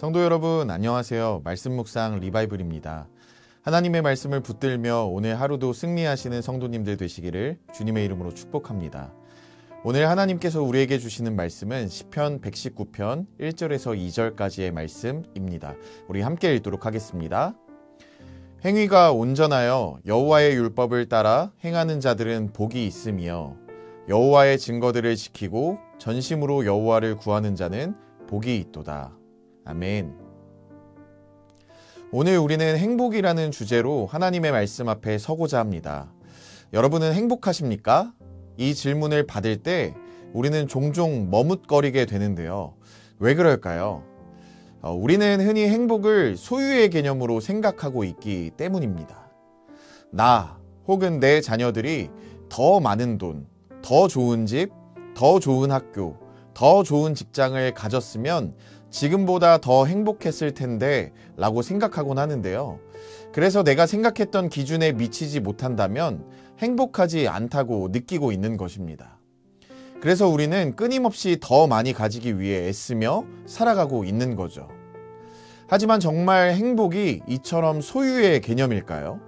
성도 여러분, 안녕하세요. 말씀 묵상 리바이블입니다. 하나님의 말씀을 붙들며 오늘 하루도 승리하시는 성도님들 되시기를 주님의 이름으로 축복합니다. 오늘 하나님께서 우리에게 주시는 말씀은 시편 119편 1절에서 2절까지의 말씀입니다. 우리 함께 읽도록 하겠습니다. 행위가 온전하여 여호와의 율법을 따라 행하는 자들은 복이 있으며 여호와의 증거들을 지키고 전심으로 여호와를 구하는 자는 복이 있도다. 아멘. 오늘 우리는 행복이라는 주제로 하나님의 말씀 앞에 서고자 합니다. 여러분은 행복하십니까? 이 질문을 받을 때 우리는 종종 머뭇거리게 되는데요. 왜 그럴까요? 우리는 흔히 행복을 소유의 개념으로 생각하고 있기 때문입니다. 나 혹은 내 자녀들이 더 많은 돈, 더 좋은 집, 더 좋은 학교, 더 좋은 직장을 가졌으면 지금보다 더 행복했을 텐데 라고 생각하곤 하는데요. 그래서 내가 생각했던 기준에 미치지 못한다면 행복하지 않다고 느끼고 있는 것입니다. 그래서 우리는 끊임없이 더 많이 가지기 위해 애쓰며 살아가고 있는 거죠. 하지만 정말 행복이 이처럼 소유의 개념일까요?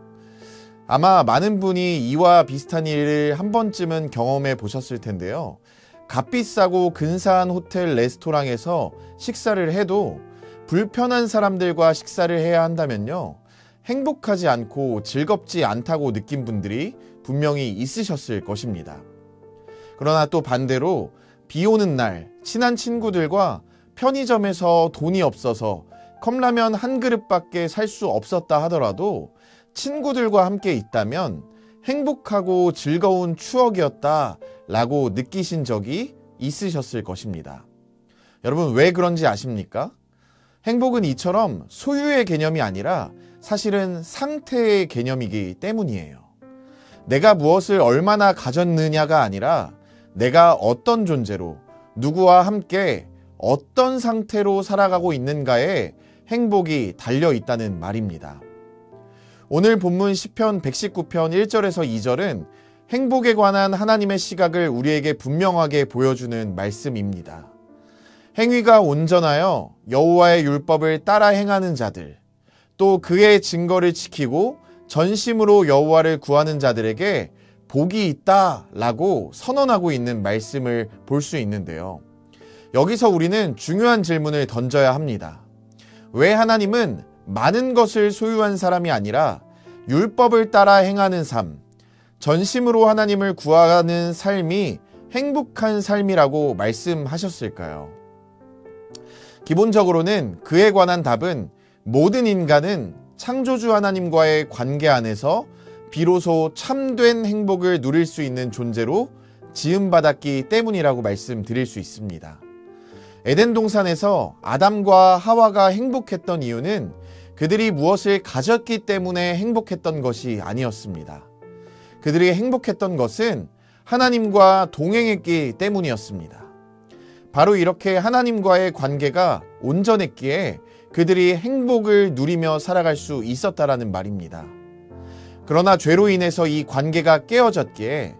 아마 많은 분이 이와 비슷한 일을 한 번쯤은 경험해 보셨을 텐데요. 값비싸고 근사한 호텔 레스토랑에서 식사를 해도 불편한 사람들과 식사를 해야 한다면요. 행복하지 않고 즐겁지 않다고 느낀 분들이 분명히 있으셨을 것입니다. 그러나 또 반대로 비 오는 날 친한 친구들과 편의점에서 돈이 없어서 컵라면 한 그릇밖에 살 수 없었다 하더라도 친구들과 함께 있다면 행복하고 즐거운 추억이었다 라고 느끼신 적이 있으셨을 것입니다. 여러분, 왜 그런지 아십니까? 행복은 이처럼 소유의 개념이 아니라 사실은 상태의 개념이기 때문이에요. 내가 무엇을 얼마나 가졌느냐가 아니라 내가 어떤 존재로 누구와 함께 어떤 상태로 살아가고 있는가에 행복이 달려 있다는 말입니다. 오늘 본문 시편 119편 1절에서 2절은 행복에 관한 하나님의 시각을 우리에게 분명하게 보여주는 말씀입니다. 행위가 온전하여 여호와의 율법을 따라 행하는 자들, 또 그의 증거를 지키고 전심으로 여호와를 구하는 자들에게 복이 있다라고 선언하고 있는 말씀을 볼 수 있는데요. 여기서 우리는 중요한 질문을 던져야 합니다. 왜 하나님은 많은 것을 소유한 사람이 아니라 율법을 따라 행하는 삶, 전심으로 하나님을 구하는 삶이 행복한 삶이라고 말씀하셨을까요? 기본적으로는 그에 관한 답은 모든 인간은 창조주 하나님과의 관계 안에서 비로소 참된 행복을 누릴 수 있는 존재로 지음받았기 때문이라고 말씀드릴 수 있습니다. 에덴 동산에서 아담과 하와가 행복했던 이유는 그들이 무엇을 가졌기 때문에 행복했던 것이 아니었습니다. 그들이 행복했던 것은 하나님과 동행했기 때문이었습니다. 바로 이렇게 하나님과의 관계가 온전했기에 그들이 행복을 누리며 살아갈 수 있었다라는 말입니다. 그러나 죄로 인해서 이 관계가 깨어졌기에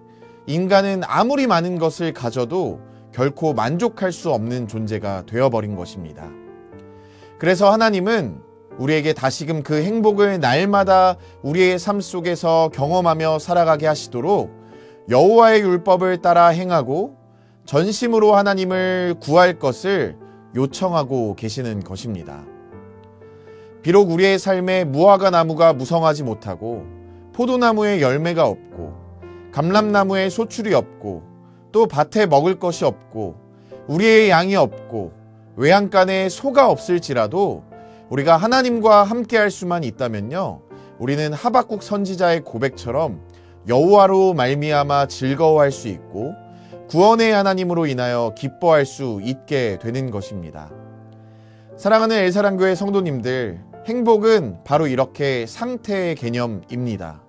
인간은 아무리 많은 것을 가져도 결코 만족할 수 없는 존재가 되어버린 것입니다. 그래서 하나님은 우리에게 다시금 그 행복을 날마다 우리의 삶 속에서 경험하며 살아가게 하시도록 여호와의 율법을 따라 행하고 전심으로 하나님을 구할 것을 요청하고 계시는 것입니다. 비록 우리의 삶에 무화과 나무가 무성하지 못하고 포도나무에 열매가 없고 감람나무에 소출이 없고 또 밭에 먹을 것이 없고 우리의 양이 없고 외양간에 소가 없을지라도 우리가 하나님과 함께 할 수만 있다면요, 우리는 하박국 선지자의 고백처럼 여호와로 말미암아 즐거워할 수 있고 구원의 하나님으로 인하여 기뻐할 수 있게 되는 것입니다. 사랑하는 엘사랑교회 성도님들, 행복은 바로 이렇게 상태의 개념입니다.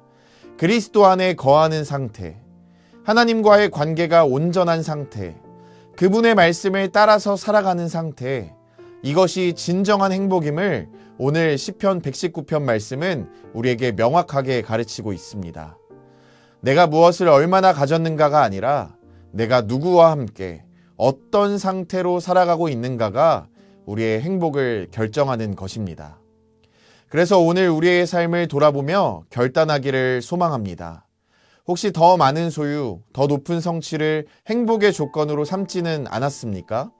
그리스도 안에 거하는 상태, 하나님과의 관계가 온전한 상태, 그분의 말씀을 따라서 살아가는 상태, 이것이 진정한 행복임을 오늘 시편 119편 말씀은 우리에게 명확하게 가르치고 있습니다. 내가 무엇을 얼마나 가졌는가가 아니라 내가 누구와 함께 어떤 상태로 살아가고 있는가가 우리의 행복을 결정하는 것입니다. 그래서 오늘 우리의 삶을 돌아보며 결단하기를 소망합니다. 혹시 더 많은 소유, 더 높은 성취를 행복의 조건으로 삼지는 않았습니까?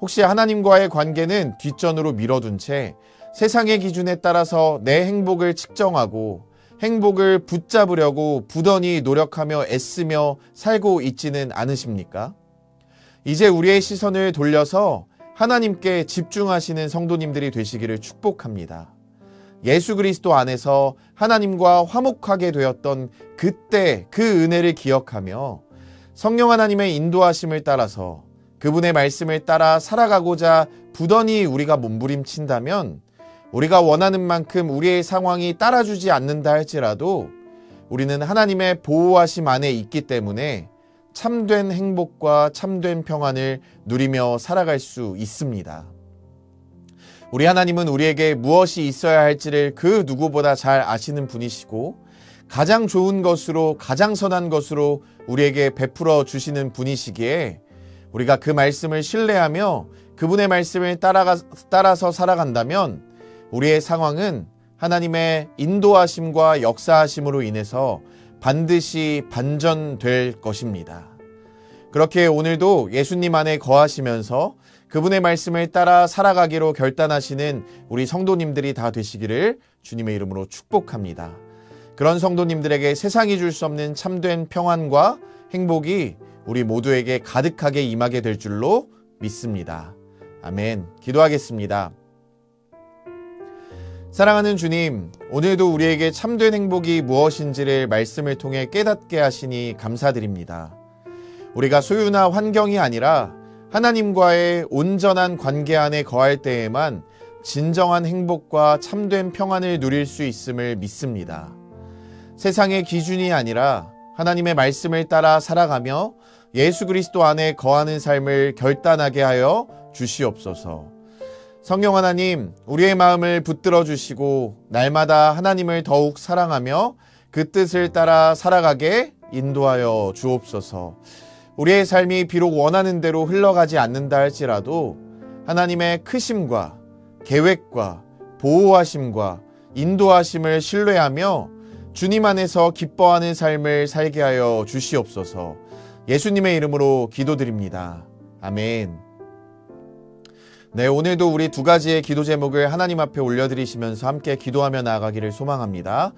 혹시 하나님과의 관계는 뒷전으로 밀어둔 채 세상의 기준에 따라서 내 행복을 측정하고 행복을 붙잡으려고 부단히 노력하며 애쓰며 살고 있지는 않으십니까? 이제 우리의 시선을 돌려서 하나님께 집중하시는 성도님들이 되시기를 축복합니다. 예수 그리스도 안에서 하나님과 화목하게 되었던 그때 그 은혜를 기억하며 성령 하나님의 인도하심을 따라서 그분의 말씀을 따라 살아가고자 부단히 우리가 몸부림친다면 우리가 원하는 만큼 우리의 상황이 따라주지 않는다 할지라도 우리는 하나님의 보호하심 안에 있기 때문에 참된 행복과 참된 평안을 누리며 살아갈 수 있습니다. 우리 하나님은 우리에게 무엇이 있어야 할지를 그 누구보다 잘 아시는 분이시고 가장 좋은 것으로 가장 선한 것으로 우리에게 베풀어 주시는 분이시기에 우리가 그 말씀을 신뢰하며 그분의 말씀을 따라서 살아간다면 우리의 상황은 하나님의 인도하심과 역사하심으로 인해서 반드시 반전될 것입니다. 그렇게 오늘도 예수님 안에 거하시면서 그분의 말씀을 따라 살아가기로 결단하시는 우리 성도님들이 다 되시기를 주님의 이름으로 축복합니다. 그런 성도님들에게 세상이 줄 수 없는 참된 평안과 행복이 우리 모두에게 가득하게 임하게 될 줄로 믿습니다. 아멘. 기도하겠습니다. 사랑하는 주님, 오늘도 우리에게 참된 행복이 무엇인지를 말씀을 통해 깨닫게 하시니 감사드립니다. 우리가 소유나 환경이 아니라 하나님과의 온전한 관계 안에 거할 때에만 진정한 행복과 참된 평안을 누릴 수 있음을 믿습니다. 세상의 기준이 아니라 하나님의 말씀을 따라 살아가며 예수 그리스도 안에 거하는 삶을 결단하게 하여 주시옵소서. 성령 하나님, 우리의 마음을 붙들어 주시고 날마다 하나님을 더욱 사랑하며 그 뜻을 따라 살아가게 인도하여 주옵소서. 우리의 삶이 비록 원하는 대로 흘러가지 않는다 할지라도 하나님의 크심과 계획과 보호하심과 인도하심을 신뢰하며 주님 안에서 기뻐하는 삶을 살게 하여 주시옵소서. 예수님의 이름으로 기도드립니다. 아멘. 네, 오늘도 우리 두 가지의 기도 제목을 하나님 앞에 올려드리시면서 함께 기도하며 나아가기를 소망합니다.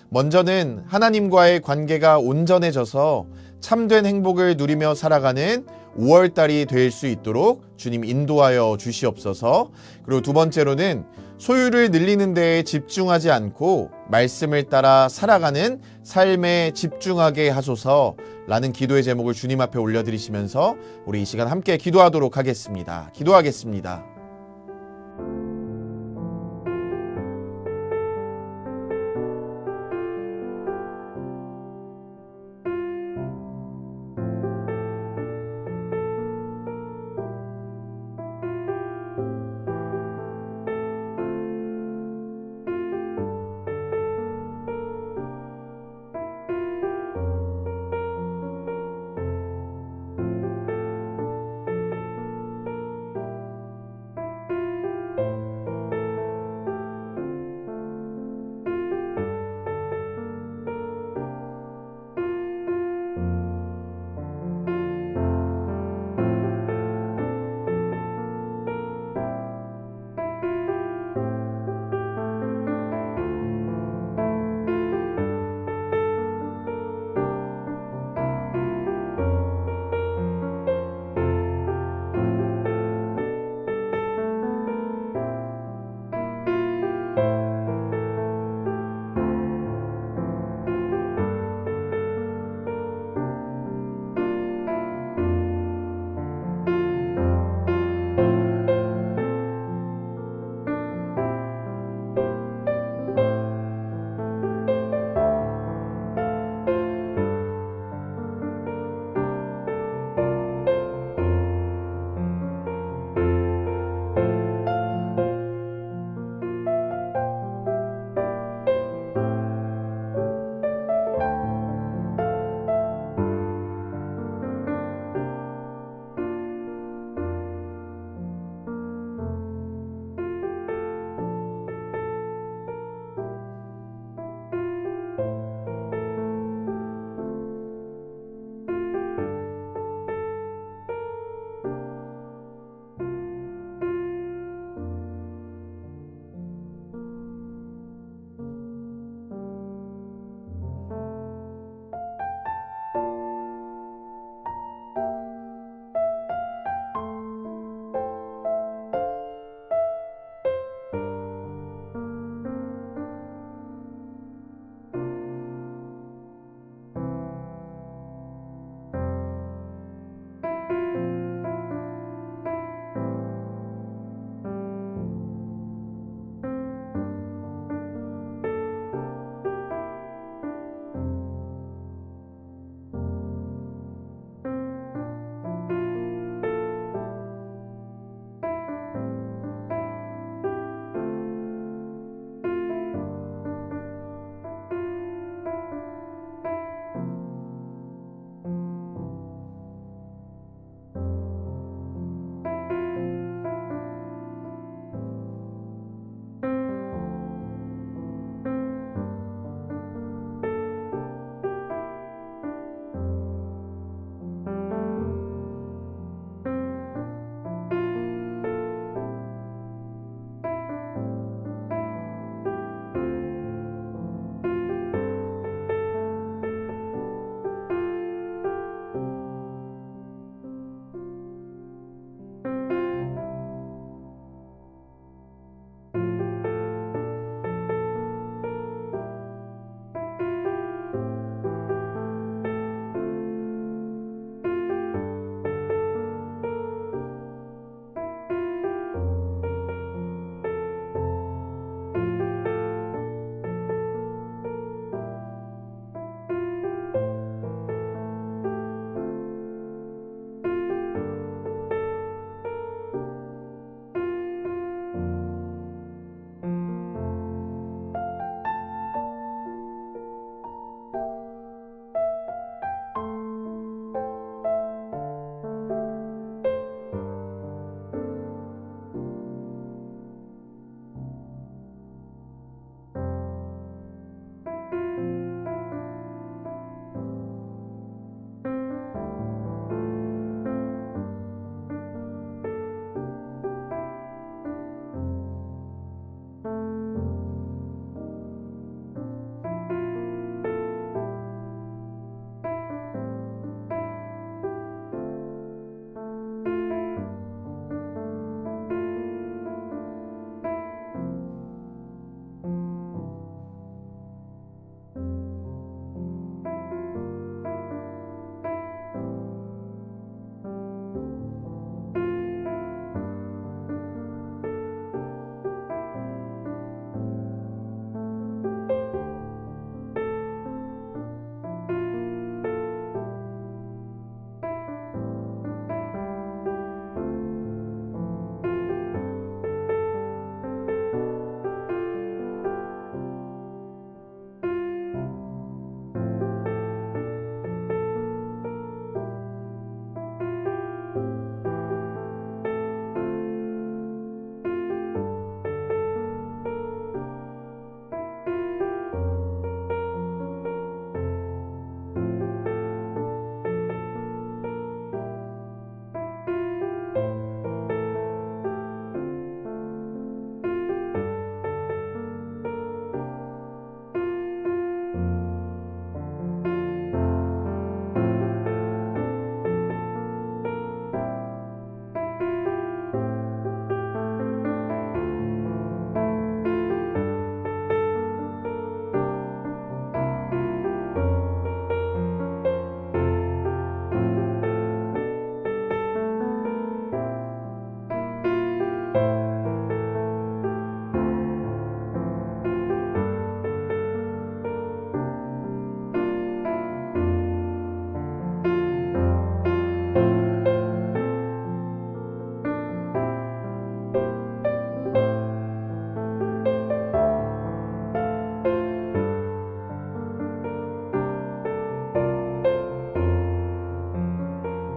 먼저는 하나님과의 관계가 온전해져서 참된 행복을 누리며 살아가는 5월달이 될 수 있도록 주님 인도하여 주시옵소서. 그리고 두 번째로는 소유를 늘리는 데에 집중하지 않고 말씀을 따라 살아가는 삶에 집중하게 하소서라는 기도의 제목을 주님 앞에 올려드리시면서 우리 이 시간 함께 기도하도록 하겠습니다. 기도하겠습니다.